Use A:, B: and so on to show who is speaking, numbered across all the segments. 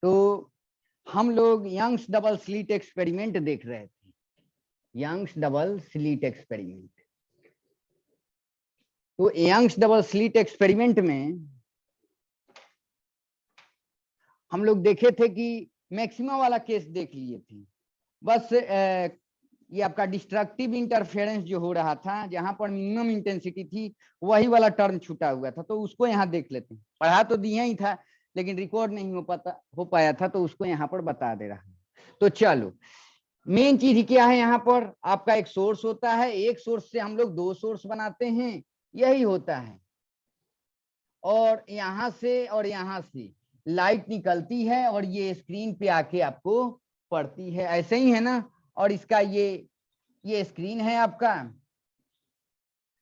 A: तो हम लोग यंग्स डबल स्लिट एक्सपेरिमेंट देख रहे थे, यंग्स डबल स्लिट एक्सपेरिमेंट। तो यंग्स डबल स्लिट एक्सपेरिमेंट में हम लोग देखे थे कि मैक्सिमा वाला केस देख लिए थे। बस ये आपका डिस्ट्रक्टिव इंटरफेरेंस जो हो रहा था, जहां पर मिनिमम इंटेंसिटी थी, वही वाला टर्म छूटा हुआ था, तो उसको यहाँ देख लेते हैं। पढ़ा तो दिया ही था लेकिन रिकॉर्ड नहीं हो पाया था, तो उसको यहाँ पर बता दे रहा हूँ। तो चलो, मेन चीज क्या है, यहाँ पर आपका एक सोर्स होता है, एक सोर्स से हम लोग दो सोर्स बनाते हैं, यही होता है। और यहाँ से और यहाँ से लाइट निकलती है और ये स्क्रीन पे आके आपको पड़ती है, ऐसे ही है ना। और इसका ये स्क्रीन है आपका,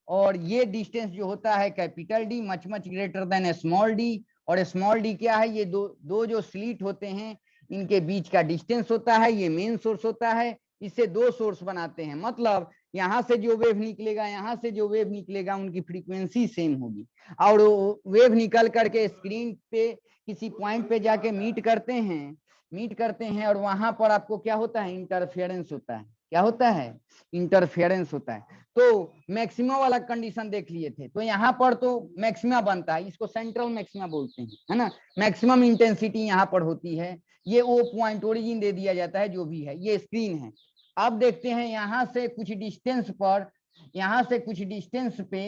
A: और ये डिस्टेंस जो होता है capital D, much much greater than small D. और स्मॉल डी क्या है, ये दो जो स्लिट होते हैं इनके बीच का डिस्टेंस होता है, ये मेन सोर्स होता है। इससे दो सोर्स बनाते हैं, मतलब यहाँ से जो वेव निकलेगा, यहाँ से जो वेव निकलेगा, उनकी फ्रीक्वेंसी सेम होगी। और वेव निकल करके स्क्रीन पे किसी पॉइंट पे जाके मीट करते हैं, और वहां पर आपको क्या होता है, इंटरफेरेंस होता है। क्या होता है, इंटरफेरेंस होता है। तो मैक्सिमा वाला कंडीशन देख लिए थे, तो यहाँ पर तो मैक्सिमा बनता है, इसको सेंट्रल मैक्सिमा बोलते हैं, है ना। मैक्सिमम इंटेंसिटी यहाँ पर होती है, ये ओ पॉइंट ओरिजिन दे दिया जाता है, जो भी है, ये स्क्रीन है। अब देखते हैं यहाँ से कुछ डिस्टेंस पर, यहाँ से कुछ डिस्टेंस पे,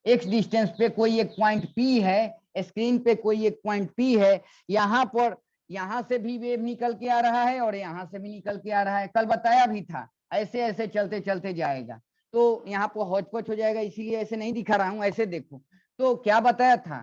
A: एक्स डिस्टेंस पे कोई एक पॉइंट पी है, स्क्रीन पे कोई एक पॉइंट पी है। यहाँ पर यहाँ से भी वेव निकल के आ रहा है और यहाँ से भी निकल के आ रहा है, कल बताया भी था। ऐसे ऐसे चलते चलते जाएगा, तो यहाँ पर हौच पौच हो जाएगा, इसीलिए ऐसे नहीं दिखा रहा हूं, ऐसे देखो। तो क्या बताया था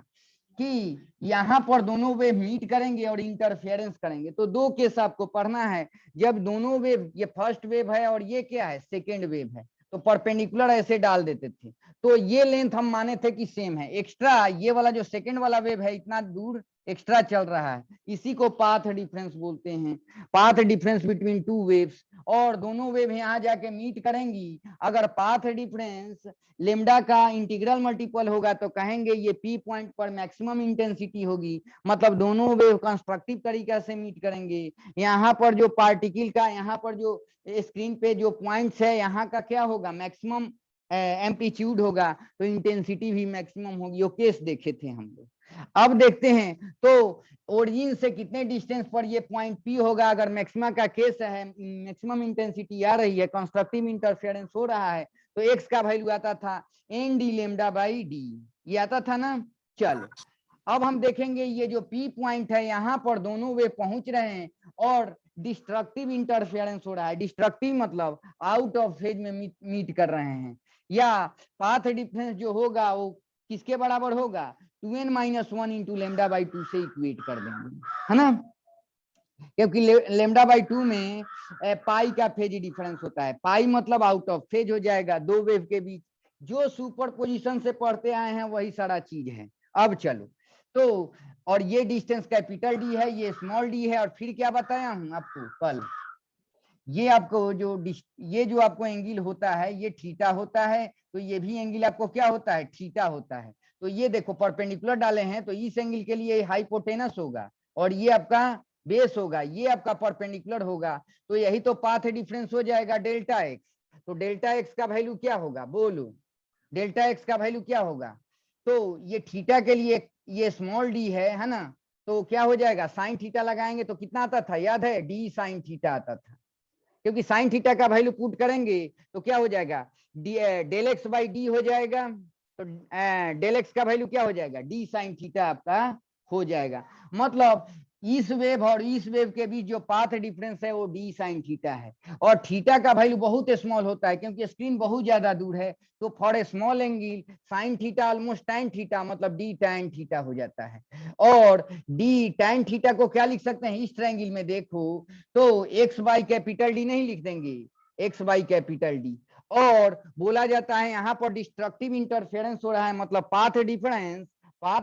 A: कि यहाँ पर दोनों वेव मीट करेंगे और इंटरफेरेंस करेंगे। तो दो केस आपको पढ़ना है, जब दोनों वेव, ये फर्स्ट वेव है और ये क्या है, सेकेंड वेव है, तो परपेंडिकुलर ऐसे डाल देते थे, तो ये लेंथ हम माने थे कि सेम है। एक्स्ट्रा ये वाला जो सेकेंड वाला वेव है, इतना दूर एक्स्ट्रा चल रहा है, इसी को पाथ डिफरेंस बोलते हैं, path difference between two waves. और दोनों वेव यहाँ जाके मीट करेंगी, अगर पाथ डिफरेंस लेमडा का इंटीग्रल मल्टीपल होगा तो कहेंगे ये पी पॉइंट पर मैक्सिमम इंटेंसिटी होगी, मतलब दोनों वेव कंस्ट्रक्टिव तरीका से मीट करेंगे। यहाँ पर जो पार्टिकल का, यहाँ पर जो स्क्रीन पे जो पॉइंट्स है, यहाँ का क्या होगा, मैक्सिमम एम्पलीट्यूड होगा, तो इंटेंसिटी भी मैक्सिमम होगी। वो केस देखे थे हम लोग। अब देखते हैं, तो ओरिजिन से कितने डिस्टेंस पर ये पॉइंट पी होगा, अगर मैक्सिमा का केस है, मैक्सिमम इंटेंसिटी आ रही है, कंस्ट्रक्टिव इंटरफेरेंस हो रहा है, तो एक्स का वैल्यू आता था n d lambda by d, ये आता था ना। चलो, अब हम देखेंगे ये जो पी पॉइंट है, यहाँ पर दोनों वे पहुंच रहे हैं और डिस्ट्रक्टिव इंटरफेरेंस हो रहा है। डिस्ट्रक्टिव मतलब आउट ऑफ फेज में मीट कर रहे हैं, या पाथ डिफरेंस जो होगा वो किसके बराबर होगा, 2n-1 इंटू लेमडा बाई 2 से इक्वेट कर देंगे, है ना। क्योंकि लेमडा बाई 2 में पाई का फेज डिफरेंस होता है, पाई मतलब आउट ऑफ फेज हो जाएगा दो वेव के बीच। जो सुपर पोजिशन से पढ़ते आए हैं वही सारा चीज है। अब चलो, तो और ये डिस्टेंस कैपिटल डी है, ये स्मॉल डी है, और फिर क्या बताया हूं आपको कल, ये आपको ये जो आपको एंगल होता है, ये थीटा होता है, तो ये भी एंगल आपको क्या होता है, थीटा होता है। तो ये देखो परपेंडिकुलर डाले हैं, तो इस एंगल के लिए हाइपोटेनस होगा, और ये आपका बेस होगा, ये आपका परपेंडिकुलर होगा, तो यही तो पाथ डिफरेंस हो जाएगा डेल्टा एक्स। तो डेल्टा एक्स का वैल्यू क्या होगा, बोलो, डेल्टा एक्स का वैल्यू क्या होगा। तो ये थीटा के लिए ये स्मॉल डी है ना, तो क्या हो जाएगा, साइन थीटा लगाएंगे तो कितना आता था, याद है, डी साइन थीटा आता था, क्योंकि साइन थीटा का वैल्यू पुट करेंगे तो क्या हो जाएगा, डेल एक्स बाई डी हो जाएगा। तो डेल एक्स का वैल्यू क्या हो जाएगा, डी साइन थीटा आपका हो जाएगा। मतलब इस वेव और इस वेव के बीच जो पाथ डिफरेंस है वो डी साइन थीटा है, और थीटा का वैल्यू बहुत स्मॉल होता है क्योंकि स्क्रीन बहुत ज्यादा दूर है, तो for a small angle sine theta almost tan theta, मतलब डी tan थीटा हो जाता है। और डी tan थीटा को क्या लिख सकते हैं, इस ट्रायंगल में देखो तो एक्स बाई कैपिटल डी नहीं लिख देंगे, एक्स बाई कैपिटल डी। और बोला जाता है यहाँ पर डिस्ट्रक्टिव इंटरफेरेंस हो रहा है, मतलब पाथ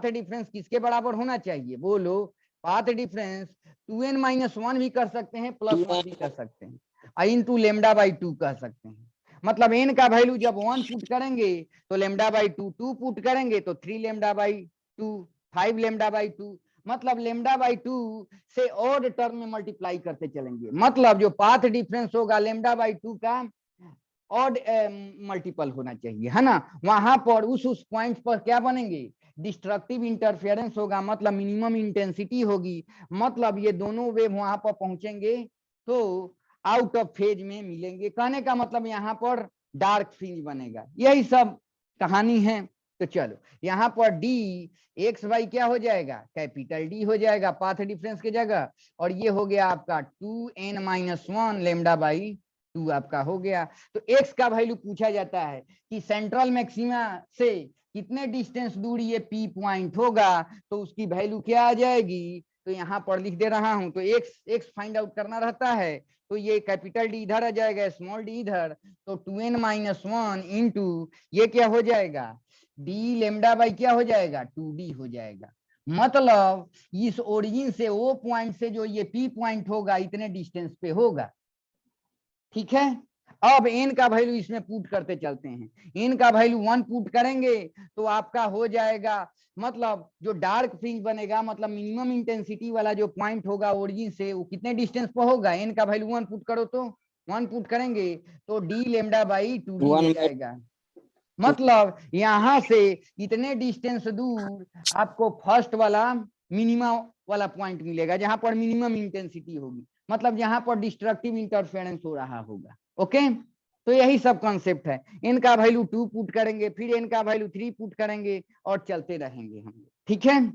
A: डिफरेंस किसके बराबर होना चाहिए, बोलो, पाथ डिफरेंस 2n-1 भी कर सकते हैं, +1 भी कर सकते हैं, इंटू लेमडा बाई 2 कह सकते हैं। मतलब n का वैल्यू जब 1 पुट करेंगे तो लेमडा बाई 2, 2 पुट करेंगे तो 3 लेमडा बाई 2, 5 लेमडा बाई 2, मतलब लेमडा बाई 2 से और टर्म में मल्टीप्लाई करते चलेंगे, मतलब जो पाथ डिफरेंस होगा लेमडा बाई 2 का ऑड मल्टीपल होना चाहिए, है ना। वहां पर उस पॉइंट पर क्या बनेंगे, डिस्ट्रक्टिव इंटरफेरेंस होगा, मतलब मिनिमम इंटेंसिटी होगी, मतलब ये दोनों वेव वहां पर पहुंचेंगे तो आउट ऑफ फेज में मिलेंगे। कहने का मतलब यहाँ पर डार्क फ्रिंज बनेगा, यही सब कहानी है। तो चलो यहाँ पर डी एक्स वाई क्या हो जाएगा, कैपिटल डी हो जाएगा पाथ डिफरेंस की जगह, और ये हो गया आपका 2n-1 लेमडा बाई 2 आपका हो गया। तो एक्स का वैल्यू पूछा जाता है कि सेंट्रल मैक्सिमा से कितने डिस्टेंस दूर ये पी पॉइंट होगा, तो उसकी वैल्यू क्या आ जाएगी, तो यहाँ पर लिख दे रहा हूं। तो एक्स फाइंड आउट करना रहता है, तो ये कैपिटल डी इधर आ जाएगा, स्मॉल डी इधर, तो 2n-1 इंटू ये क्या हो जाएगा, डी लेमडा बाई क्या हो जाएगा, 2d हो जाएगा। मतलब इस ओरिजिन से वो पॉइंट से जो ये पी पॉइंट होगा इतने डिस्टेंस पे होगा, ठीक है। अब एन का वैल्यू इसमें पुट करते चलते हैं, एन का वैल्यू 1 पुट करेंगे तो आपका हो जाएगा, मतलब जो डार्क फ्रिंज बनेगा, मतलब मिनिमम इंटेंसिटी वाला जो पॉइंट होगा ओरिजिन से, वो कितने डिस्टेंस पर होगा, एन का वैल्यू 1 पुट करो तो 1 पुट करेंगे तो डी लेमडा बाई 2d हो जाएगा। मतलब यहां से इतने डिस्टेंस दूर आपको फर्स्ट वाला मिनिमम वाला पॉइंट मिलेगा जहां पर मिनिमम इंटेंसिटी होगी, मतलब यहाँ पर डिस्ट्रक्टिव इंटरफेरेंस हो रहा होगा। ओके, तो यही सब कॉन्सेप्ट है। एन का वैल्यू 2 पुट करेंगे, फिर एन का वैल्यू 3 पुट करेंगे और चलते रहेंगे हम, ठीक है।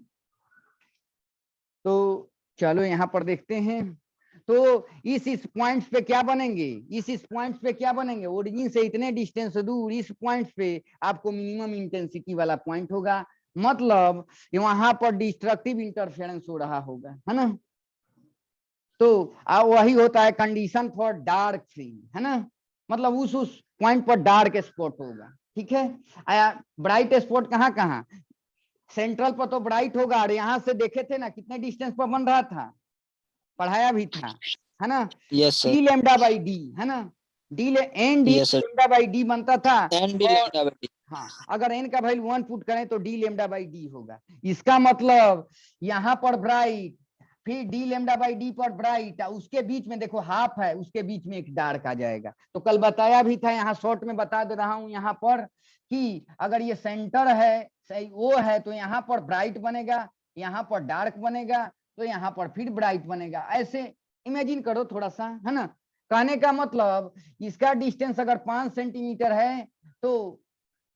A: तो चलो यहाँ पर देखते हैं, तो इस पॉइंट्स पे क्या बनेंगे, इस पॉइंट्स पे क्या बनेंगे, ओरिजिन से इतने डिस्टेंस दूर इस पॉइंट्स पे आपको मिनिमम इंटेंसिटी वाला पॉइंट होगा, मतलब वहां पर डिस्ट्रक्टिव इंटरफेरेंस हो रहा होगा, है ना। तो वही होता है कंडीशन फॉर डार्क फ्रिंज, है ना, मतलब उस पॉइंट पर डार्क स्पॉट होगा, ठीक है। ब्राइट स्पॉट कहाँ कहाँ, सेंट्रल पर तो ब्राइट होगा, और यहाँ से देखे थे ना कितने डिस्टेंस पर बन रहा था, पढ़ाया भी था, है ना।
B: Yes
A: d lambda by d, है ना, n d lambda by d बनता था, और हाँ अगर एन का वैल्यू 1 पुट करें तो डी लेमडा बाई डी होगा। इसका मतलब यहाँ पर ब्राइट, फिर डी लेमडा बाई डी पर ब्राइट, उसके बीच में देखो हाफ है, उसके बीच में एक डार्क आ जाएगा। तो कल बताया भी था, यहाँ शॉर्ट में बता दे रहा हूँ यहाँ पर, कि अगर ये सेंटर है सही वो है तो यहाँ पर ब्राइट बनेगा, यहाँ पर डार्क बनेगा, तो यहाँ पर फिर ब्राइट बनेगा। ऐसे इमेजिन करो थोड़ा सा, है ना। कहने का मतलब इसका डिस्टेंस अगर 5 सेंटीमीटर है तो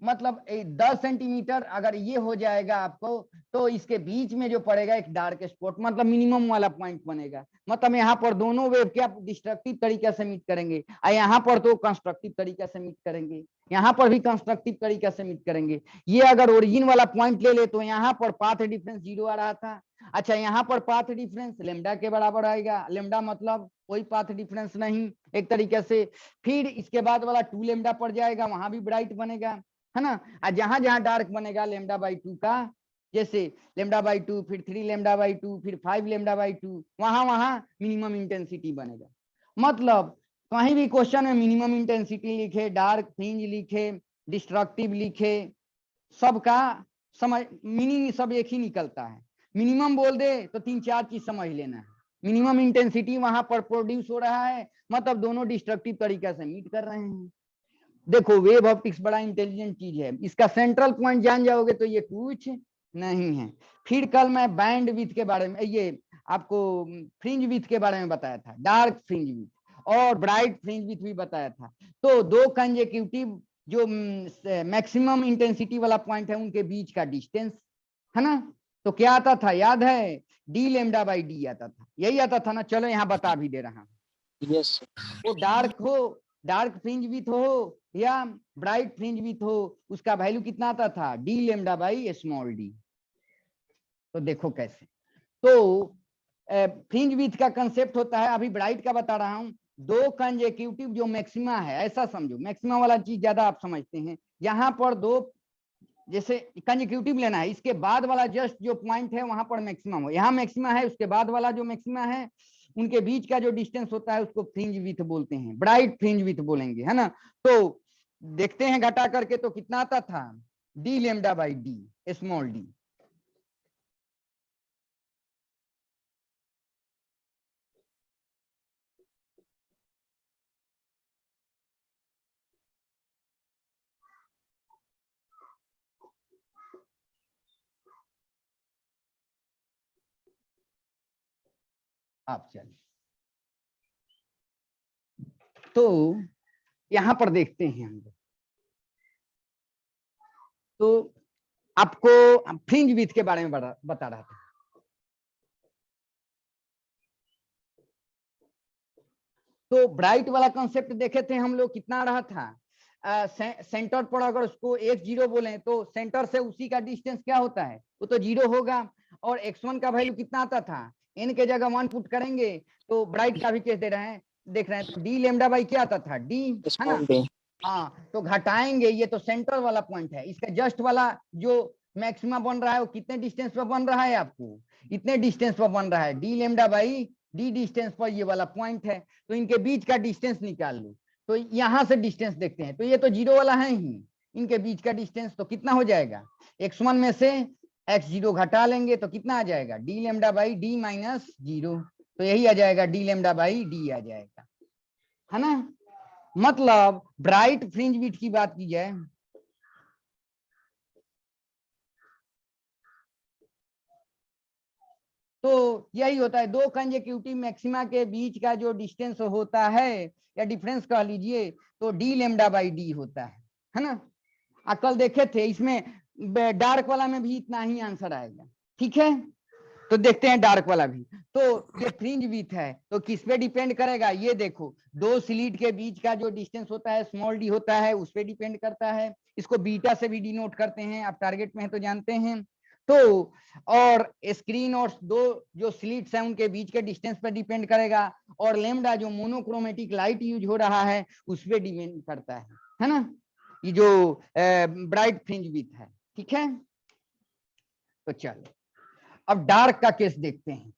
A: मतलब 10 सेंटीमीटर अगर ये हो जाएगा आपको, तो इसके बीच में जो पड़ेगा एक डार्क स्पॉट, मतलब मिनिमम वाला पॉइंट बनेगा। मतलब यहाँ पर दोनों वेव क्या डिस्ट्रक्टिव तरीके से मीट करेंगे, और यहाँ पर तो कंस्ट्रक्टिव तरीके से मीट करेंगे, यहाँ पर भी कंस्ट्रक्टिव तरीके से मीट करेंगे। ये अगर ओरिजिन वाला पॉइंट ले ले तो यहाँ पर पाथ डिफरेंस 0 आ रहा था, अच्छा यहाँ पर पाथ डिफरेंस लेमडा के बराबर आएगा, लेमडा मतलब कोई पाथ डिफरेंस नहीं एक तरीके से। फिर इसके बाद वाला 2 लेमडा पड़ जाएगा, वहां भी ब्राइट बनेगा, है ना। और जहां जहां डार्क बनेगा लेमडा बाई 2 का, जैसे लेमडा बाई 2, फिर 3 लेमडा बाई 2, फिर 5 लेमडा बाई 2, वहां वहां मिनिमम इंटेंसिटी बनेगा। मतलब कहीं भी क्वेश्चन में मिनिमम इंटेंसिटी लिखे, डार्क फ्रिंज लिखे, डिस्ट्रक्टिव लिखे, सबका समझ मीनिंग सब एक ही निकलता है। मिनिमम बोल दे तो 3-4 चीज समझ लेना है। मिनिमम इंटेंसिटी वहां पर प्रोड्यूस हो रहा है, मतलब दोनों डिस्ट्रक्टिव तरीके से मीट कर रहे हैं। देखो वेव ऑप्टिक्स बड़ा इंटेलिजेंट चीज है, इसका सेंट्रल पॉइंट जान जाओगे तो ये कुछ नहीं है। फिर कल मैं बैंड विथ के बारे में, ये आपको फ्रिंज विथ के बारे में बताया था, डार्क फ्रिंज विथ और ब्राइट फ्रिंज विथ भी बताया था। तो दो कंजेक्यूटिव जो मैक्सिमम इंटेंसिटी वाला पॉइंट है उनके बीच का डिस्टेंस, है ना। तो क्या आता था याद है, डी लेमडा बाई डी आता था, यही आता था ना। चलो यहाँ बता भी दे रहा हूँ।
B: यस
A: वो डार्क हो, डार्क फ्रिंज विथ हो या ब्राइट फ्रिंज विथ हो, उसका वैल्यू कितना आता था, D lambda by small D. तो देखो कैसे, तो फ्रिंज विथ का कंसेप्ट होता है, अभी ब्राइट का बता रहा हूं, दो कंजेक्यूटिव जो मैक्सिमा है, ऐसा समझो मैक्सिमा वाला चीज ज्यादा आप समझते हैं, यहाँ पर दो जैसे कंजेक्यूटिव लेना है, इसके बाद वाला जस्ट जो पॉइंट है वहां पर मैक्सिमम हो, यहाँ मैक्सिमा है, उसके बाद वाला जो मैक्सिमा है उनके बीच का जो डिस्टेंस होता है उसको फ्रिंज विथ बोलते हैं, ब्राइट फ्रिंज विथ बोलेंगे, है ना। तो देखते हैं घटा करके तो कितना आता था, D lambda by D small D. आप चलिए, तो यहां पर देखते हैं हम लोग, तो आपको फ्रिंज विड्थ के बारे में बता रहा था। तो ब्राइट वाला कॉन्सेप्ट देखे थे हम लोग, कितना रहा था, सेंटर पर अगर उसको x0 बोले तो सेंटर से उसी का डिस्टेंस क्या होता है, वो तो 0 होगा। और x1 का वैल्यू कितना आता था, n के जगह 1 पुट करेंगे तो ब्राइट का भी केस दे रहे हैं, देख रहे हैं, तो d लैम्डा बाई क्या आता था, d, है ना। हाँ, तो घटाएंगे, ये तो सेंटर वाला पॉइंट है, इसका जस्ट वाला जो मैक्सिमा बन रहा है वो कितने डिस्टेंस पर बन रहा है, आपको इतने डिस्टेंस पर बन रहा है, d lambda by d distance पर ये वाला पॉइंट है, तो इनके बीच का डिस्टेंस निकाल लो। तो यहां से डिस्टेंस देखते हैं, तो ये तो 0 वाला है ही, इनके बीच का डिस्टेंस तो कितना हो जाएगा, x1 में से x0 घटा लेंगे तो कितना आ जाएगा, d lambda by d minus 0, तो यही आ जाएगा d लैम्डा बाई d आ जाएगा, है ना। मतलब ब्राइट फ्रिंज विड्थ की बात की जाए तो यही होता है, दो कंजेक्यूटिव मैक्सिमा के बीच का जो डिस्टेंस होता है या डिफरेंस कह लीजिए, तो d लैम्डा बाई d होता है ना। कल देखे थे, इसमें डार्क वाला में भी इतना ही आंसर आएगा, ठीक है। तो देखते हैं डार्क वाला भी, तो ये फ्रिंज विड्थ है तो किस पे डिपेंड करेगा, ये देखो, दो स्लिट के बीच का जो डिस्टेंस होता है स्मॉल डी होता है, उस पे डिपेंड करता है, इसको बीटा से भी डिनोट करते हैं, आप टारगेट में है तो जानते हैं। तो और स्क्रीन और दो जो स्लिट्स हैं उनके बीच के डिस्टेंस पर डिपेंड करेगा, और लैम्डा जो मोनोक्रोमेटिक लाइट यूज हो रहा है उस पे डिपेंड करता है ना, ये जो ब्राइट फ्रिंज विड्थ है, ठीक है। तो चलो अब डार्क का केस देखते हैं।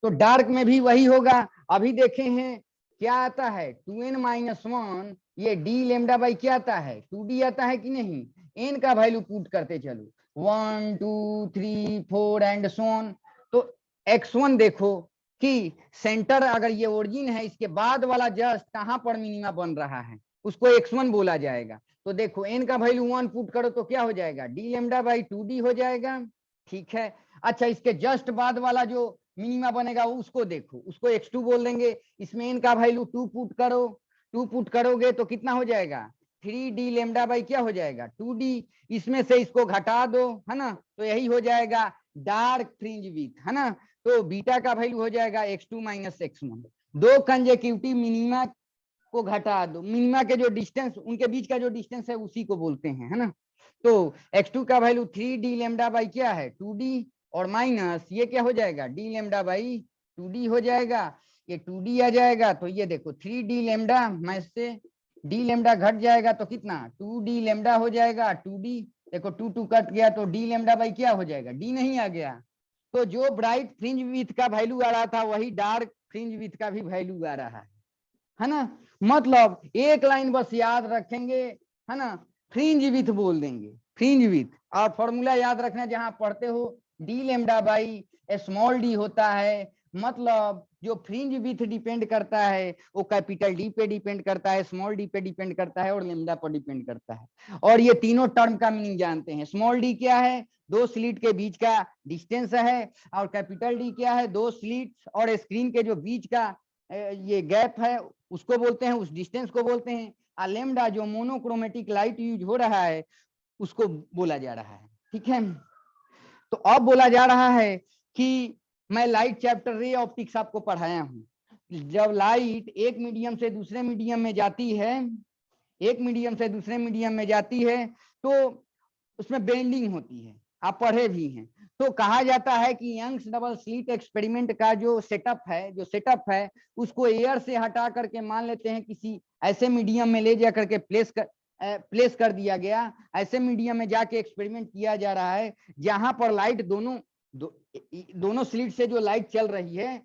A: तो डार्क में भी वही होगा, अभी देखे हैं क्या आता है 2n-1, ये d लैम्डा बाई क्या आता है 2d आता है कि नहीं, n का वैल्यू पुट करते चलो 1 2 3 4 एंड सो ऑन। तो x1 देखो कि सेंटर अगर ये ओरिजिन है, इसके बाद वाला जस्ट कहां पर मिनिमा बन रहा है उसको x1 बोला जाएगा। तो देखो n का वैल्यू 1 पुट करो तो क्या हो जाएगा, d लैम्डा बाई 2d हो जाएगा, ठीक है। अच्छा, इसके जस्ट बाद वाला जो मिनिमा बनेगा उसको देखो, उसको x2 बोल देंगे, इसमें इनका वैल्यू 2 पुट करो, 2 पुट करोगे तो कितना हो जाएगा 3d लैम्डा बाई क्या हो जाएगा 2d, इसमें से इसको घटा दो, है ना, तो यही हो जाएगा डार्क फ्रिंज विड्थ, है ना। तो बीटा का वैल्यू हो जाएगा x2 माइनस x1, दो कंजेक्यूटिव मिनिमा को घटा दो, मिनिमा के जो डिस्टेंस उनके बीच का जो डिस्टेंस है उसी को बोलते हैं, है ना। तो x2 का वैल्यू 3d लैम्डा बाई क्या है 2d, और माइनस ये क्या हो जाएगा d लैम्डा बाई 2d हो जाएगा, ये 2d आ जाएगा, तो ये देखो 3d लैम्डा में से d लैम्डा घट जाएगा तो कितना 2d लैम्डा हो जाएगा 2d, देखो 2 2 कट गया तो d लैम्डा बाई क्या हो जाएगा d नहीं आ गया। तो जो ब्राइट फ्रिंज विड्थ का वैल्यू आ रहा था वही डार्क फ्रिंज विड्थ का भी वैल्यू आ रहा है ना। मतलब एक लाइन बस याद रखेंगे, है ना, फ्रिंज विड्थ बोल देंगे, फ्रिंज विड्थ, और फॉर्मूला याद रखना जहां पढ़ते हो D lambda by small D होता है, मतलब जो फ्रिंज विड्थ डिपेंड करता है वो कैपिटल डी पे डिपेंड करता है, स्मॉल डी पे डिपेंड करता है और लैम्डा पर डिपेंड करता है। और ये तीनों टर्म का मीनिंग जानते हैं, स्मॉल डी क्या है, दो स्लिट के बीच का डिस्टेंस है, और कैपिटल डी क्या है, दो स्लिट और स्क्रीन के जो बीच का ये गैप है उसको बोलते हैं, उस डिस्टेंस को बोलते हैं। और लैम्डा जो मोनोक्रोमेटिक लाइट यूज हो रहा है उसको बोला जा रहा है, ठीक है। तो अब बोला जा रहा है कि मैं लाइट चैप्टर रे ऑप्टिक्स आपको पढ़ाया हूं, जब लाइट एक मीडियम से दूसरे मीडियम में जाती है, एक मीडियम से दूसरे मीडियम में जाती है तो उसमें बेंडिंग होती है, आप पढ़े भी हैं। तो कहा जाता है कि यंग्स डबल स्लिट एक्सपेरिमेंट का जो सेटअप है उसको एयर से हटा करके मान लेते हैं किसी ऐसे मीडियम में ले जा करके प्लेस कर दिया गया, ऐसे मीडियम में जाके एक्सपेरिमेंट किया जा रहा है जहां पर लाइट दोनों स्लिट से जो लाइट चल रही है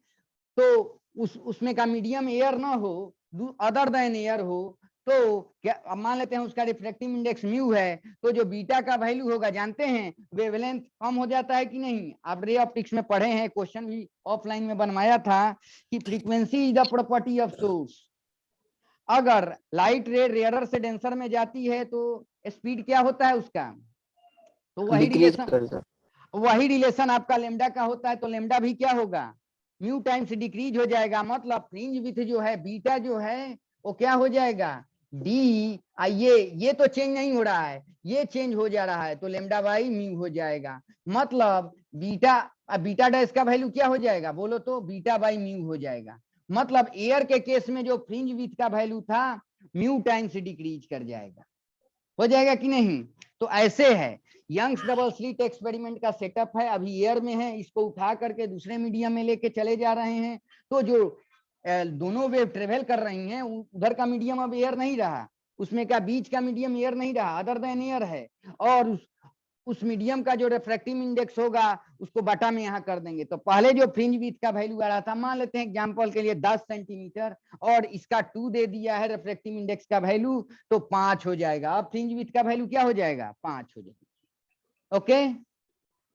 A: तो उसमें का मीडियम एयर ना हो, अदर देन एयर हो, तो क्या मान लेते हैं उसका रिफ्लेक्टिव इंडेक्स म्यू है, तो जो बीटा का वैल्यू होगा जानते हैं वेवलेंथ कम हो जाता है कि नहीं, आप रे ऑप्टिक्स में पढ़े हैं, क्वेश्चन भी ऑफलाइन में बनवाया था कि frequency is the property of source, अगर लाइट रे रेयरर से डेंसर में जाती है तो स्पीड क्या होता है उसका, तो वही रिलेशन आपका लेमडा का होता है, तो लेमडा भी क्या होगा, म्यू टाइम्स डिक्रीज हो जाएगा। मतलब फ्रिंज विथ जो है बीटा जो है वो क्या हो जाएगा, डी। ये तो चेंज नहीं हो रहा है, ये चेंज हो जा रहा है, तो लेमडा बाई म्यू हो जाएगा। मतलब बीटा डैश का वैल्यू क्या हो जाएगा बोलो तो, बीटा बाई म्यू हो जाएगा। मतलब एयर के केस में जो फ्रिंज विथ का वैल्यू था म्यू टाइम्स डिक्रीज कर जाएगा, हो जाएगा कि नहीं। तो ऐसे है यंग्स डबल स्लिट एक्सपेरिमेंट का सेटअप है, अभी एयर में है, इसको उठा करके दूसरे मीडियम में लेके चले जा रहे हैं। तो जो दोनों वेव ट्रेवल कर रही हैं उधर का मीडियम अब एयर नहीं रहा, उसमें का बीच का मीडियम एयर नहीं रहा, अदर देन एयर है। और उस मीडियम का जो रिफ्रैक्टिव इंडेक्स होगा उसको बटा में यहाँ कर देंगे। तो पहले जो फ्रिंज विड्थ का वैल्यू आ रहा था, मान लेते हैं एग्जांपल के लिए 10 सेंटीमीटर, और इसका 2 दे दिया है रिफ्रैक्टिव इंडेक्स का वैल्यू, तो 5 हो जाएगा। अब फ्रिंज विड्थ का वैल्यू क्या हो जाएगा, 5 हो जाएगा। ओके,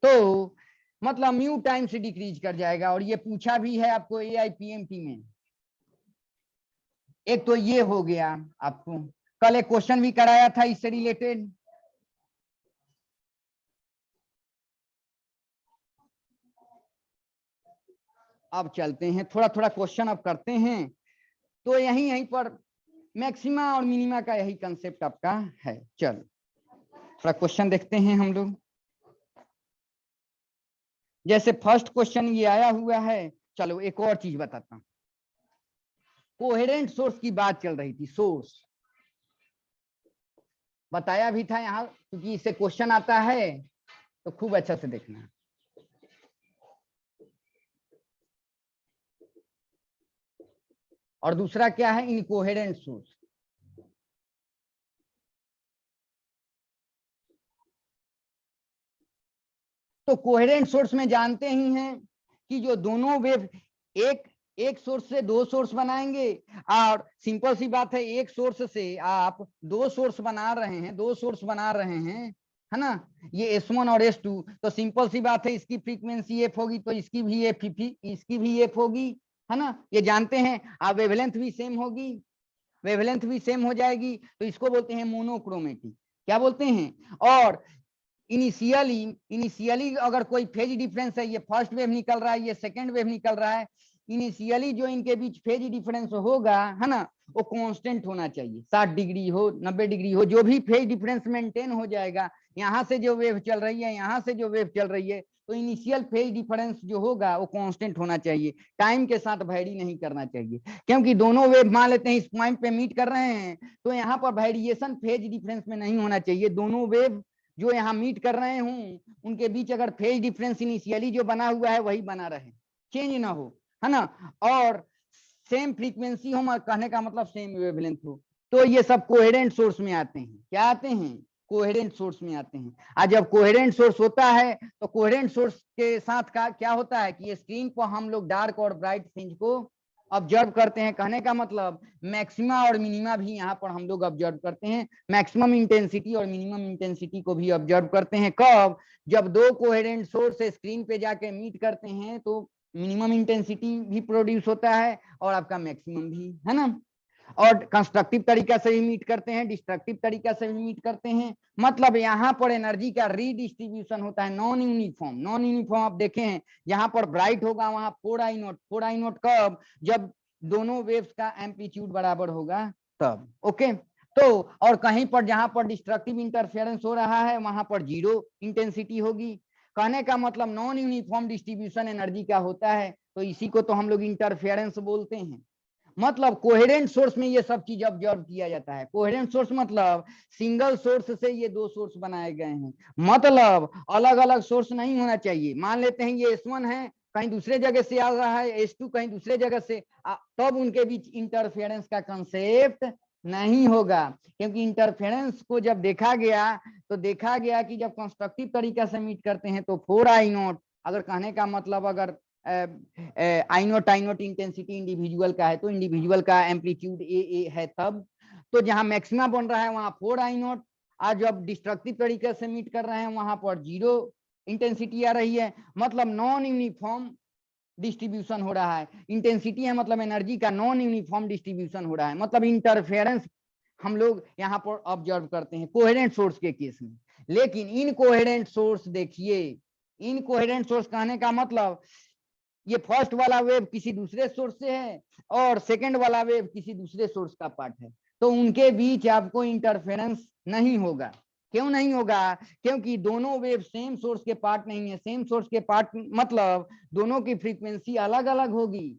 A: तो मतलब म्यू टाइम से डिक्रीज कर जाएगा। और ये पूछा भी है आपको AIPMT में। एक तो ये हो गया, आपको कल एक क्वेश्चन भी कराया था इससे रिलेटेड। अब चलते हैं थोड़ा थोड़ा क्वेश्चन अब करते हैं। तो यहीं पर मैक्सिमा और मिनिमा का यही कंसेप्ट आपका है। चलो थोड़ा क्वेश्चन देखते हैं हम लोग। जैसे फर्स्ट क्वेश्चन ये आया हुआ है, चलो एक और चीज बताता हूं। कोहेरेंट सोर्स की बात चल रही थी, सोर्स बताया भी था यहाँ, क्योंकि इससे क्वेश्चन आता है तो खूब अच्छा से देखना। और दूसरा क्या है, इनकोहेरेंट सोर्स। तो कोहेरेंट सोर्स में जानते ही हैं कि जो दोनों वेव एक सोर्स से दो सोर्स बनाएंगे, और सिंपल सी बात है एक सोर्स से आप दो सोर्स बना रहे हैं, है ना, ये S1 और S2। तो सिंपल सी बात है इसकी फ्रीक्वेंसी एफ होगी तो इसकी भी एफ होगी, है ना, ये जानते हैं। आप वेवलेंथ भी सेम होगी, वेवलेंथ भी सेम हो जाएगी, तो इसको बोलते हैं मोनोक्रोमेटिक। क्या बोलते हैं। और इनिशियली अगर कोई फेज डिफरेंस है, ये फर्स्ट वेव निकल रहा है, ये सेकंड वेव निकल रहा है, इनिशियली जो इनके बीच फेज डिफरेंस होगा, है ना, वो कांस्टेंट होना चाहिए। 60 डिग्री हो 90 डिग्री हो, जो भी फेज डिफरेंस मेंटेन हो जाएगा। यहाँ से जो वेव चल रही है, यहाँ से जो वेव चल रही है, तो इनिशियल फेज डिफरेंस जो होगा वो कांस्टेंट होना चाहिए, टाइम के साथ वैरी नहीं करना चाहिए। क्योंकि दोनों वेव मान लेते हैं इस पॉइंट पे मीट कर रहे हैं, तो यहाँ पर वेरिएशन फेज डिफरेंस में नहीं होना चाहिए। दोनों वेव जो यहाँ मीट कर रहे हूँ उनके बीच अगर फेज डिफरेंस इनिशियली जो बना हुआ है वही बना रहे, चेंज ना हो, है ना, और सेम फ्रीक्वेंसी हो, कहने का मतलब सेम वेवलेंथ हो। तो ये सब कोहेरेंट सोर्स में आते हैं। क्या आते हैं, कोहेरेंट सोर्स में आते हैं। आज जब कोहेरेंट सोर्स होता है तो कोहेरेंट सोर्स के साथ का क्या होता है कि स्क्रीन पर हम लोग डार्क और ब्राइट फ्रिंज को ऑब्जर्व करते हैं। कहने का मतलब मैक्सिमा और मिनिमा भी यहाँ पर हम लोग ऑब्जर्व करते हैं, मैक्सिमम इंटेंसिटी और मिनिमम इंटेंसिटी को भी ऑब्जर्व करते हैं। कब, जब दो कोहेरेंट सोर्स स्क्रीन पे जाके मीट करते हैं तो मिनिमम इंटेंसिटी भी प्रोड्यूस होता है और आपका मैक्सिमम भी, है ना। और कंस्ट्रक्टिव तरीका से भी मीट करते हैं, डिस्ट्रक्टिव तरीका से भी मीट करते हैं। मतलब यहाँ पर एनर्जी का रीडिस्ट्रीब्यूशन होता है नॉन यूनिफॉर्म। आप देखें हैं यहाँ पर ब्राइट होगा, वहां 4I0 कब, जब दोनों वेव्स का एम्पलीट्यूड बराबर होगा तब। ओके, तो और कहीं पर जहां पर डिस्ट्रक्टिव इंटरफेरेंस हो रहा है वहां पर 0 इंटेंसिटी होगी। कहने का मतलब नॉन यूनिफॉर्म डिस्ट्रीब्यूशन एनर्जी का होता है, तो इसी को तो हम लोग इंटरफेरेंस बोलते हैं। मतलब कोहेरेंट सोर्स में ये सब चीज ऑब्जर्व किया जाता है। कोहेरेंट सोर्स मतलब सिंगल सोर्स से ये दो सोर्स बनाए गए हैं, मतलब अलग अलग सोर्स नहीं होना चाहिए। मान लेते हैं ये S1 है, कहीं दूसरे जगह से आ रहा है, S2 कहीं दूसरे जगह से, तब उनके बीच इंटरफेरेंस का कंसेप्ट नहीं होगा। क्योंकि इंटरफेरेंस को जब देखा गया तो देखा गया कि जब कंस्ट्रक्टिव तरीका से मीट करते हैं तो 4I0, अगर कहने का मतलब अगर I0 इंटेंसिटी इंडिविजुअल का है तो इंडिविजुअल का एम्पलीट्यूड ए है तब। तो जहां मैक्सिमा बन रहा है वहां 4I0, आज जब डिस्ट्रक्टिव तरीके से मीट कर रहे हैं वहां पर 0 इंटेंसिटी आ रही है। मतलब नॉन यूनिफॉर्म डिस्ट्रीब्यूशन हो रहा है, इंटेंसिटी है मतलब एनर्जी का नॉन यूनिफॉर्म डिस्ट्रीब्यूशन हो रहा है, मतलब इंटरफेरेंस हम लोग यहाँ पर ऑब्जर्व करते हैं कोहेरेंट सोर्स के केस में। लेकिन इनकोहेरेंट सोर्स देखिए, इनकोहेरेंट सोर्स कहने का मतलब ये फर्स्ट वाला वेव किसी दूसरे सोर्स से है और सेकंड वाला वेव किसी दूसरे सोर्स का पार्ट है, तो उनके बीच आपको इंटरफेरेंस नहीं होगा। क्यों नहीं होगा? क्योंकि दोनों वेव सेम सोर्स के पार्ट नहीं है। सेम सोर्स के पार्ट मतलब दोनों की फ्रीक्वेंसी अलग अलग होगी,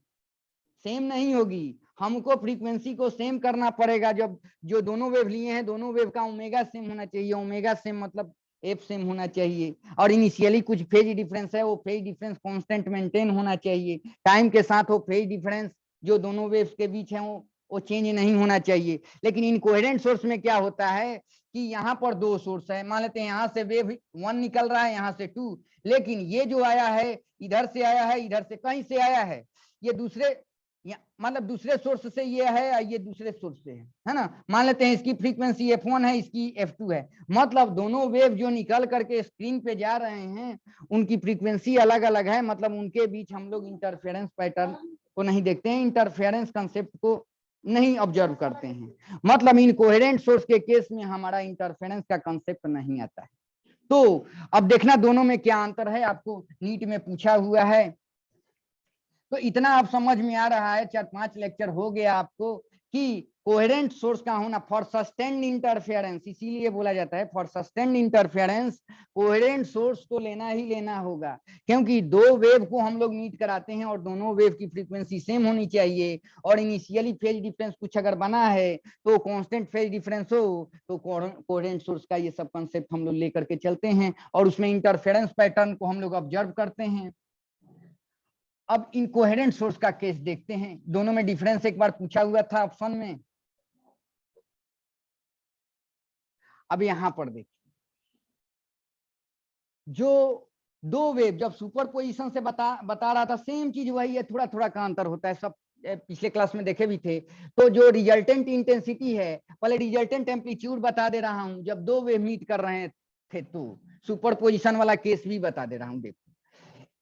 A: सेम नहीं होगी। हमको फ्रीक्वेंसी को सेम करना पड़ेगा। जब जो दोनों वेव लिए हैं, दोनों वेव का ओमेगा सेम होना चाहिए। ओमेगा सेम मतलब एफ सेम होना चाहिए। और इनिशियली कुछ फेज डिफरेंस है, वो फेज डिफरेंस कांस्टेंट मेंटेन होना चाहिए। टाइम के साथ वो फेज डिफरेंस जो दोनों वेव्स के बीच है वो चेंज नहीं होना चाहिए। लेकिन इनकोहेरेंट सोर्स में क्या होता है कि यहाँ पर दो सोर्स है, मान लेते हैं यहाँ से वेव 1 निकल रहा है, यहाँ से 2, लेकिन ये जो आया है इधर से आया है, इधर से कहीं से आया है, ये दूसरे मतलब दूसरे सोर्स से ये है, ये दूसरे सोर्स से है ना। मान लेते हैं इसकी फ्रीक्वेंसी f1 है, इसकी f2 है, मतलब दोनों वेव जो निकल करके स्क्रीन पे जा रहे हैं उनकी फ्रीक्वेंसी अलग अलग है, मतलब उनके बीच हम लोग इंटरफेरेंस पैटर्न को नहीं देखते हैं, इंटरफेरेंस कंसेप्ट को नहीं ऑब्जर्व करते हैं। मतलब इनकोहेरेंट सोर्स के केस में हमारा इंटरफेरेंस का कंसेप्ट नहीं आता है। तो अब देखना दोनों में क्या अंतर है, आपको नीट में पूछा हुआ है। तो इतना आप समझ में आ रहा है, 4-5 लेक्चर हो गया आपको कि कोहेरेंट सोर्स का होना फॉर सस्टेन्ड इंटरफेरेंस, इसीलिए बोला जाता है for sustained interference coherent source को लेना ही लेना होगा। क्योंकि दो वेव को हम लोग मीट कराते हैं और दोनों वेव की फ्रीक्वेंसी सेम होनी चाहिए, और इनिशियली फेज डिफरेंस कुछ अगर बना है तो कांस्टेंट फेज डिफरेंस हो तो कोहेरेंट सोर्स का ये सब कंसेप्ट हम लोग लेकर के चलते हैं और उसमें इंटरफेरेंस पैटर्न को हम लोग ऑब्जर्व करते हैं। अब इनकोहेरेंट सोर्स का केस देखते हैं। दोनों में डिफरेंस एक बार पूछा हुआ था ऑप्शन में। अब यहां पर देखिए, जो दो वेव जब सुपर पोजिशन से बता रहा था, सेम चीज वही है, थोड़ा थोड़ा का अंतर होता है, सब पिछले क्लास में देखे भी थे। तो जो रिजल्टेंट इंटेंसिटी है, पहले रिजल्टेंट एम्पलीट्यूड बता दे रहा हूं, जब दो वेव मीट कर रहे थे तो सुपर पोजिशन वाला केस भी बता दे रहा हूं। देखो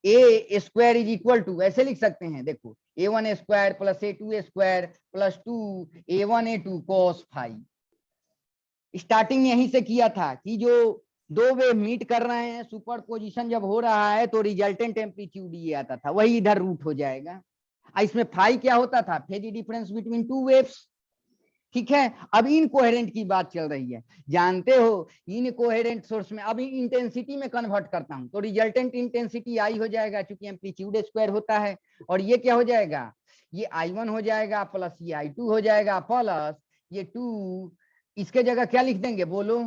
A: a square is equal to, ऐसे लिख सकते हैं, देखो a1 square plus a2 square plus 2a1a2 cos phi. Starting यहीं से किया था कि जो दो वेव मीट कर रहे हैं, सुपर पोजिशन जब हो रहा है तो रिजल्टेंट एम्पलीट्यूड ये आता था, वही इधर रूट हो जाएगा। इसमें फाई क्या होता था? Phase difference between two waves. ठीक है, अब इनकोहेरेंट की बात चल रही है। जानते हो इनकोहेरेंट सोर्स में अभी इंटेंसिटी में कन्वर्ट करता हूं तो रिजल्टेंट इंटेंसिटी आई हो जाएगा, क्योंकि एम्पलीट्यूड स्क्वायर होता है, और ये क्या हो जाएगा, ये I1 हो जाएगा प्लस ये I2 हो जाएगा प्लस ये 2, इसके जगह क्या लिख देंगे बोलो,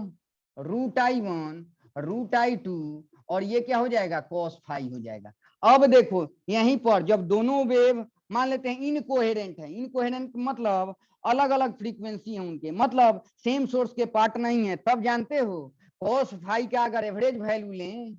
A: √I1 √I2, और ये क्या हो जाएगा, cos फाई हो जाएगा। अब देखो यहीं पर जब दोनों वेव मान लेते हैं इनकोहेरेंट है, इनकोहेरेंट मतलब अलग अलग फ्रीक्वेंसी है उनके, मतलब सेम सोर्स के पार्ट नहीं है, तब जानते हो cos फाई का अगर एवरेज वैल्यू लें,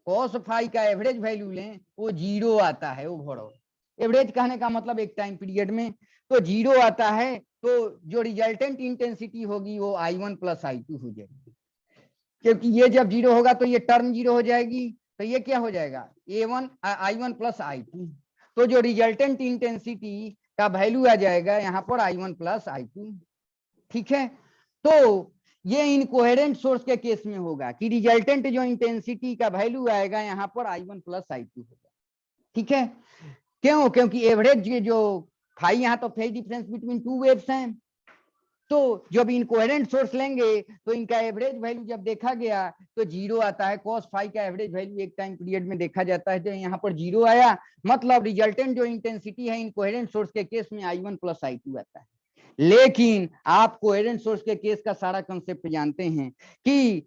A: cos फाई का एवरेज वैल्यू लें वो 0 आता है ओवरऑल। एवरेज कहने का मतलब एक टाइम पीरियड में तो 0 आता है, तो जो रिजल्टेंट इंटेंसिटी होगी वो I1 प्लस I2 हो जाएगी, क्योंकि ये जब 0 होगा तो ये टर्म 0 हो जाएगी, तो ये क्या हो जाएगा, I1 प्लस I2। तो जो रिजल्टेंट इंटेंसिटी का वैल्यू आ जाएगा यहाँ पर I1 प्लस I2। ठीक है, तो ये इनकोहेरेंट सोर्स के केस में होगा कि रिजल्टेंट जो इंटेंसिटी का वैल्यू आएगा यहाँ पर I1 प्लस I2 होगा। ठीक है, क्यों? क्योंकि एवरेज जो फाई यहाँ तो phase difference between two waves हैं, तो जब इनकोहेरेंट सोर्स लेंगे तो इनका एवरेज वैल्यू जब देखा गया तो 0 आता है। cos फाई का एवरेज वैल्यू एक टाइम पीरियड में देखा जाता है, तो यहाँ पर 0 आया, मतलब रिजल्टेंट जो इंटेंसिटी है इनकोहेरेंट सोर्स के केस में I1 प्लस I2 आता है। लेकिन आप कोहेरेंट सोर्स के केस का सारा कंसेप्ट जानते हैं कि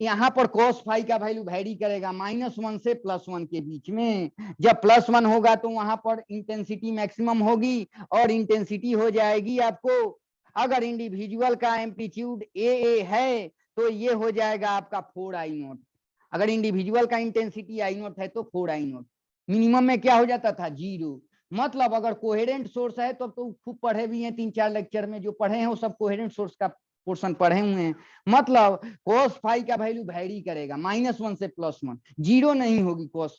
A: यहाँ पर cos फाई का वैल्यू वैरी करेगा -1 से +1 के बीच में। जब +1 होगा तो वहां पर इंटेंसिटी मैक्सिमम होगी, और इंटेंसिटी हो जाएगी आपको, अगर इंडिविजुअल का एम्पलीट्यूड ए है तो ये हो जाएगा आपका 4I0। अगर इंडिविजुअल का इंटेंसिटी I0 है तो 4I0। मिनिमम में क्या हो जाता था, 0। मतलब अगर कोहेरेंट सोर्स है तो खूब पढ़े भी हैं, 3-4 लेक्चर में जो पढ़े हैं वो सब कोहेरेंट सोर्स का पोर्शन पढ़े हुए हैं। मतलब cos फाई का वैल्यू वैरी करेगा -1 से +1, 0 नहीं होगी cos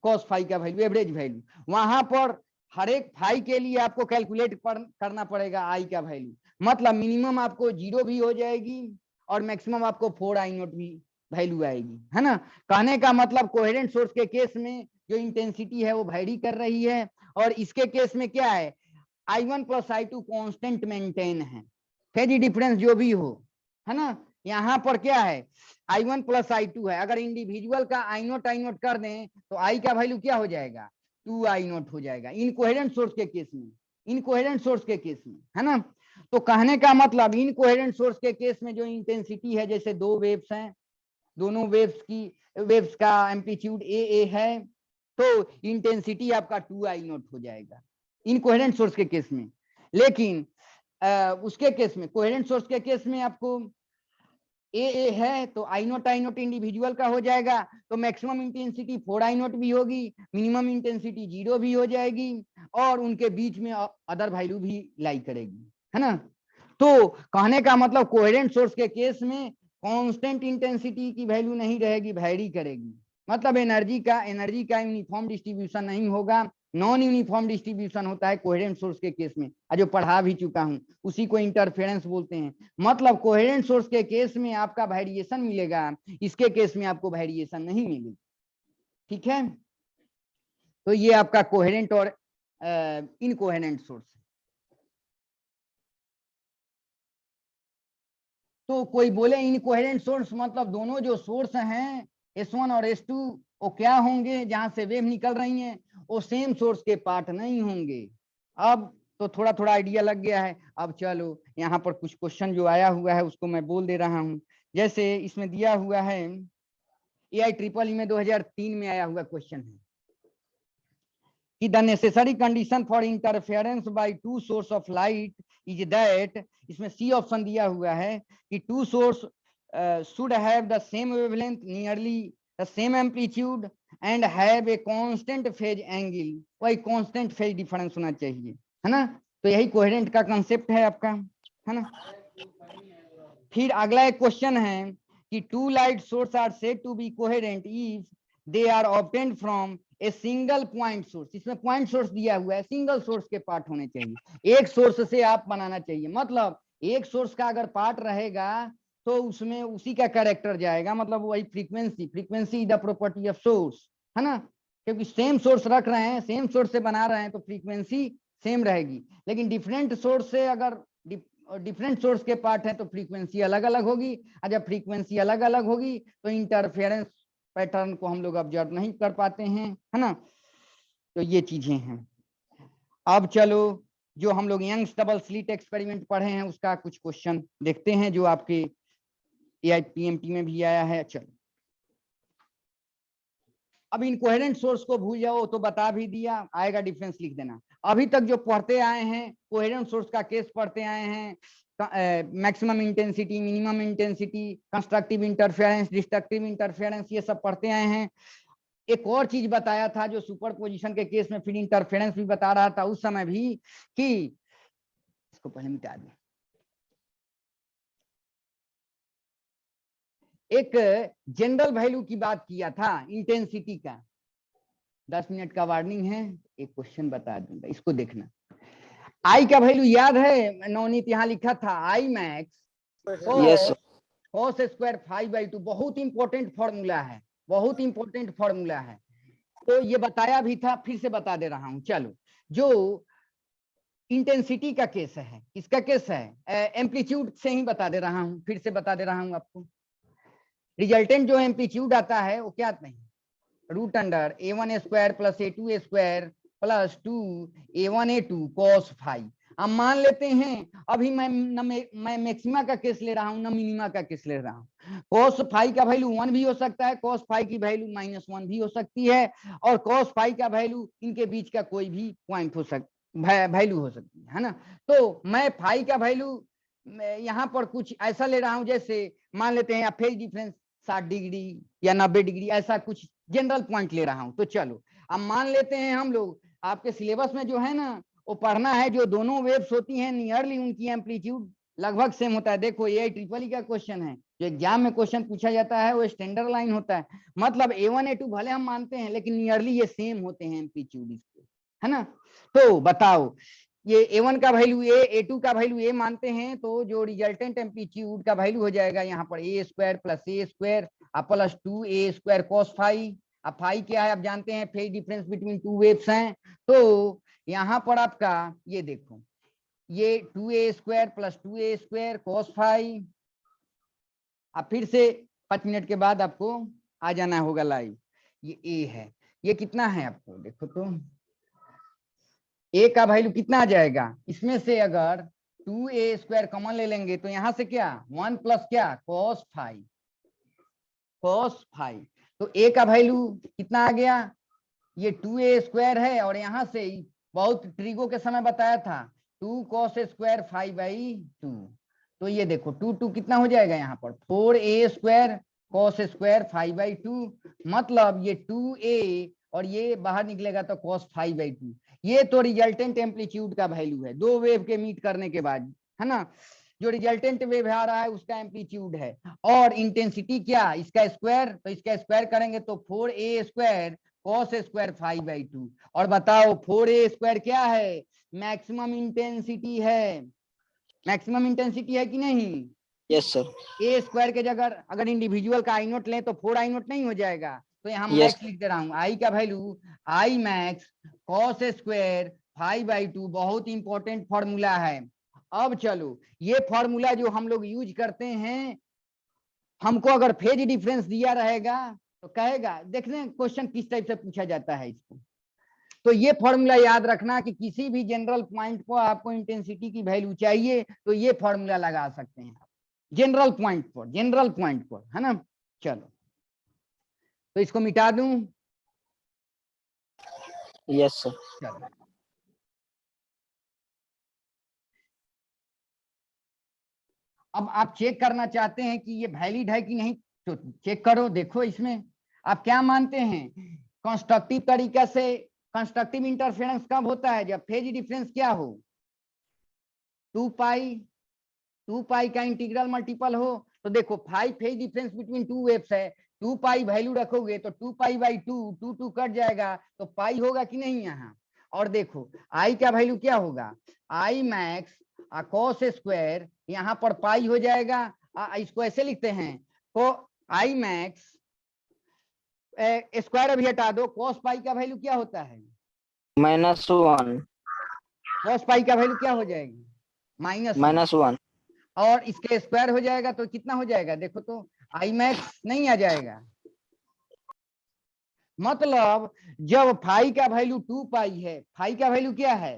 A: कॉस फाइव का वैल्यू, एवरेज वैल्यू। वहां पर हर एक फाइव के लिए आपको कैलकुलेट करना पड़ेगा आई का वैल्यू, मतलब मिनिमम आपको 0 भी हो जाएगी और मैक्सिमम आपको 4i0 भी वैल्यू आएगी, है ना। कहने का मतलब कोहेरेंट सोर्स के केस में जो इंटेंसिटी है वो वैरी कर रही है, और इसके केस में क्या है, I1 plus I2 constant maintain है, फेज डिफरेंस जो भी हो, है ना। यहाँ पर क्या है, I1 प्लस I2 है, अगर इंडिविजुअल का I0 कर दें तो I का वैल्यू क्या हो जाएगा, 2i0 हो जाएगा इनकोहेरेंट सोर्स के केस में, इनकोहेरेंट सोर्स के केस में, है ना। तो कहने का मतलब इनकोहेरेंट सोर्स के केस में जो इंटेंसिटी है, जैसे दो वेव्स हैं, दोनों वेव्स का एम्पलीट्यूड ए है, तो इंटेंसिटी आपका 2i0 हो जाएगा इनकोहेरेंट सोर्स के केस में। लेकिन उसके केस में, कोहेरेंट सोर्स के केस में आपको ए है तो I0 इंडिविजुअल का हो जाएगा, तो मैक्सिमम इंटेंसिटी 4i0 भी होगी, मिनिमम इंटेंसिटी 0 भी हो जाएगी, और उनके बीच में अदर वैल्यू भी लाई करेगी, है ना। तो कहने का मतलब कोहेरेंट सोर्स के केस में कांस्टेंट इंटेंसिटी की वैल्यू नहीं रहेगी, वैरी करेगी, मतलब एनर्जी का यूनिफॉर्म डिस्ट्रीब्यूशन नहीं होगा, नॉन यूनिफॉर्म डिस्ट्रीब्यूशन होता है कोहेरेंट सोर्स के केस में, जो पढ़ा भी चुका हूं, उसी को इंटरफेरेंस बोलते हैं। मतलब कोहेरेंट सोर्स के केस में आपका वेरिएशन मिलेगा, इसके केस में आपको वेरिएशन नहीं मिलेगी, ठीक है। तो ये आपका कोहेरेंट और इनकोहेरेंट सोर्स। तो कोई बोले इनकोहेरेंट सोर्स मतलब दोनों जो सोर्स हैं S1 और S2 वो क्या होंगे, जहां से वेव निकल रही हैं वो सेम सोर्स के पार्ट नहीं होंगे। अब तो थोड़ा थोड़ा आइडिया लग गया है। अब चलो यहाँ पर कुछ क्वेश्चन जो आया हुआ है उसको मैं बोल दे रहा हूँ। जैसे इसमें दिया हुआ है AIEEE में 2003 में आया हुआ क्वेश्चन है कि the necessary condition for interference by two source of light is that, इसमें सी ऑप्शन दिया हुआ है कि two source should have the same wavelength, nearly the same amplitude and have a constant phase angle, वही constant phase difference होना चाहिए, है ना। तो यही कोहेरेंट का कंसेप्ट है आपका, है ना। फिर अगला एक क्वेश्चन है कि two light source are said to be coherent if they are obtained from a single point source, इसमें पॉइंट सोर्स दिया हुआ है, सिंगल सोर्स के पार्ट होने चाहिए, एक सोर्स से आप बनाना चाहिए, मतलब एक सोर्स का अगर पार्ट रहेगा तो उसमें उसी का कैरेक्टर जाएगा, मतलब वही frequency is the property of source, है ना। क्योंकि सेम सोर्स रख रहे हैं, सेम सोर्स से बना रहे हैं तो फ्रीक्वेंसी सेम रहेगी, लेकिन डिफरेंट सोर्स से अगर डिफरेंट सोर्स के पार्ट है तो फ्रीक्वेंसी अलग अलग होगी, और जब फ्रीक्वेंसी अलग अलग होगी तो इंटरफेरेंस पैटर्न को हम लोग ऑब्जर्व नहीं कर पाते हैं, है ना। तो ये चीजें हैं। अब चलो जो हम लोग यंग्स डबल स्लिट एक्सपेरिमेंट पढ़े हैं उसका कुछ क्वेश्चन देखते हैं जो आपके AIPMT में भी आया है। चलो अब इनकोहेरेंट सोर्स को भूल जाओ तो बता भी दिया, आएगा डिफरेंस लिख देना। अभी तक जो पढ़ते आए हैं कोहेरेंट सोर्स का केस पढ़ते आए हैं, maximum intensity, minimum intensity, constructive interference, destructive interference, ये सब पढ़ते आए हैं। एक और चीज बताया था जो सुपरपोजिशन के केस में फिर इंटरफेरेंस भी बता रहा था उस समय भी, कि इसको पहले मिटा दें, एक जनरल वैल्यू की बात किया था इंटेंसिटी का। 10 मिनट का वार्निंग है, एक क्वेश्चन बता दूंगा, इसको देखना। आई का वैल्यू याद है, नवनीत यहाँ लिखा था आई मैक्स cos स्क्वायर 5/2, बहुत इंपॉर्टेंट फॉर्मूला है, बहुत इंपॉर्टेंट फॉर्मूला है। तो ये बताया भी था, फिर से बता दे रहा हूं। चलो जो इंटेंसिटी का केस है, इसका केस है एम्पलीट्यूड से ही बता दे रहा हूं, फिर से बता दे रहा हूं आपको। रिजल्टेंट जो एम्पलीट्यूड आता है वो क्या नहीं, √A1 square plus A2 square plus 2A1A2 cos five. अब मान लेते हैं, अभी मैं मैक्सिमा का केस ले रहा हूं ना मिनिमा का केस ले रहा हूं। cos फाइव का वैल्यू 1 भी हो सकता है, cos फाइव की वैल्यू -1 भी हो सकती है, और cos फाइव का वैल्यू इनके बीच का कोई भी पॉइंट हो सकता, वैल्यू हो सकती है ना। तो मैं फाइव का वैल्यू यहाँ पर कुछ ऐसा ले रहा हूं, जैसे मान लेते हैं फेज डिफरेंस 60 डिग्री या 90 डिग्री, ऐसा कुछ जनरल पॉइंट ले रहा हूं। तो चलो अब मान लेते हैं हम लोग, आपके सिलेबस में जो है ना वो पढ़ना है, जो दोनों वेव्स होती हैं नियरली उनकी एम्पलीट्यूड लगभग सेम होता है। देखो AIEEE का क्वेश्चन है, जो एग्जाम में क्वेश्चन पूछा जाता है वो स्टैंडर्ड लाइन होता है, मतलब A1 A2 भले हम मानते हैं लेकिन नियरली ये सेम होते हैं एम्पलीट्यूड इसके, है ना। तो बताओ ये A1 का वैल्यू A, A2 का वैल्यू A मानते हैं, तो जो रिजल्टेंट एम्पलीट्यूड का वैल्यू हो जाएगा यहाँ पर A square plus A square plus 2A square cos phi. अब फाई क्या है आप जानते हैं, phase difference between two waves हैं। तो यहाँ पर आपका ये देखो ये 2A square plus 2A square cos phi. अब फिर से 5 मिनट के बाद आपको आ जाना होगा लाइव। ये A है, ये कितना है आपको देखो तो A का वैल्यू कितना आ जाएगा, इसमें से अगर 2A स्क्वायर कॉमन ले लेंगे तो यहाँ से क्या 1 प्लस क्या cos फाई, cos फाई। तो A का वैल्यू कितना आ गया, ये 2A स्क्वायर है और यहाँ से बहुत ट्रिगो के समय बताया था 2 cos स्क्वायर फाई बाई 2। तो ये देखो 2 कितना हो जाएगा यहाँ पर 4A square cos square phi by 2, मतलब ये 2A और ये बाहर निकलेगा तो cos फाई बाई 2। ये तो रिजल्टेंट एम्पलीट्यूड का वैल्यू है दो वेव के मीट करने के बाद, है ना। जो रिजल्टेंट वेव आ रहा है उसका एम्पलीट्यूड है, और इंटेंसिटी क्या इसका स्क्वायर, तो इसका स्क्वायर करेंगे तो 4A square cos square phi by 2। और बताओ 4A स्क्वायर क्या है, मैक्सिमम इंटेंसिटी है, मैक्सिमम इंटेंसिटी है कि नहीं।
B: Yes sir.
A: A स्क्वायर के जगह अगर इंडिविजुअल का आई नोट लें तो 4I0 नहीं हो जाएगा, तो यहाँ
B: Yes.
A: मैक्स लिख दे रहा हूँ, आई का value I max cos square phi by 2, बहुत इंपॉर्टेंट फॉर्मूला है। अब चलो ये फॉर्मूला जो हम लोग यूज करते हैं, हमको अगर फेज डिफरेंस दिया रहेगा तो कहेगा, देखने क्वेश्चन किस टाइप से पूछा जाता है इसको। तो ये फॉर्मूला याद रखना कि किसी भी जनरल पॉइंट पर आपको इंटेंसिटी की वैल्यू चाहिए तो ये फॉर्मूला लगा सकते हैं जनरल पॉइंट पर, जनरल पॉइंट पर, है ना। चलो तो इसको मिटा दूं।
B: Yes sir.
A: चलो अब आप चेक करना चाहते हैं कि ये वैलिड है कि नहीं, तो चेक करो, देखो इसमें आप क्या मानते हैं, कंस्ट्रक्टिव तरीका से कंस्ट्रक्टिव इंटरफेरेंस कब होता है, जब फेज डिफरेंस क्या हो 2 पाई का इंटीग्रल मल्टीपल हो। तो देखो 5 phase difference between two waves है, 2 पाई वैल्यू रखोगे तो 2 पाई बाई 2 कट जाएगा तो पाई होगा कि नहीं यहाँ। और देखो आई का वैल्यू क्या होगा, आई मैक्स cos स्क्वायर, यहाँ पर पाई हो जाएगा। इसको ऐसे लिखते हैं तो आई मैक्स स्क्वायर अभी हटा दो, cos पाई का वैल्यू क्या होता है
B: -1।
A: cos पाई का वैल्यू क्या हो जाएगी
B: -1।
A: और इसके स्क्वायर हो जाएगा तो कितना हो जाएगा, देखो तो आई मैक्स नहीं आ जाएगा। मतलब जब फाई का वैल्यू 2 पाई है, फाई का वैल्यू क्या है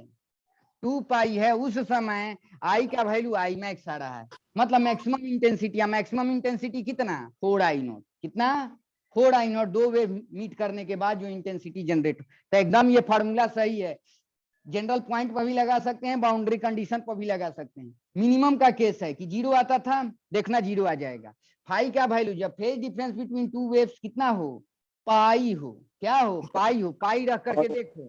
A: 2 पाई है, उस समय आई का वैल्यू आई मैक्स आ रहा है, मतलब मैक्सिमम इंटेंसिटी, मैक्सिमम इंटेंसिटी कितना 4I0, कितना 4I0, दो वेव मीट करने के बाद जो इंटेंसिटी जनरेट। तो एकदम ये फॉर्मूला सही है, जनरल पॉइंट पर भी लगा सकते हैं, बाउंड्री कंडीशन पर भी लगा सकते हैं। मिनिमम का केस है कि 0 आता था, देखना 0 आ जाएगा। फाई का वैल्यू जब phase difference between two waves कितना हो, पाई हो, क्या हो पाई हो, पाई रख करके देखो,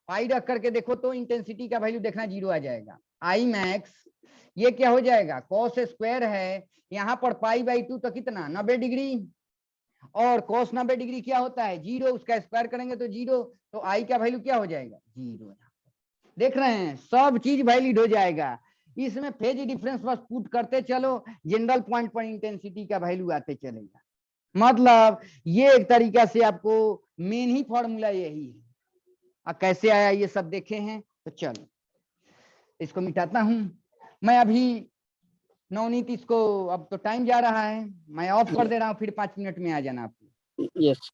A: पाई रख करके देखो तो इंटेंसिटी का वैल्यू देखना 0 आ जाएगा। आई मैक्स ये क्या हो जाएगा cos स्क्वायर है, यहाँ पर पाई बाई 2 तो कितना 90 डिग्री, और cos 90 डिग्री क्या होता है 0, उसका स्क्वायर करेंगे तो 0, तो आई का वैल्यू क्या हो जाएगा 0। देख रहे हैं सब चीज वैलिड हो जाएगा, इसमें फेज डिफरेंस बस पुट करते चलो, जनरल पॉइंट पर इंटेंसिटी का वैल्यू आते चलेगा। मतलब ये एक तरीका से आपको मेन ही फॉर्मूला यही है। अब कैसे आया ये सब देखे हैं, तो चलो इसको मिटाता हूं मैं अभी। नवनीत इसको, अब तो टाइम जा रहा है, मैं ऑफ कर दे रहा हूं, फिर 5 मिनट में आ जाना आप।
B: यस।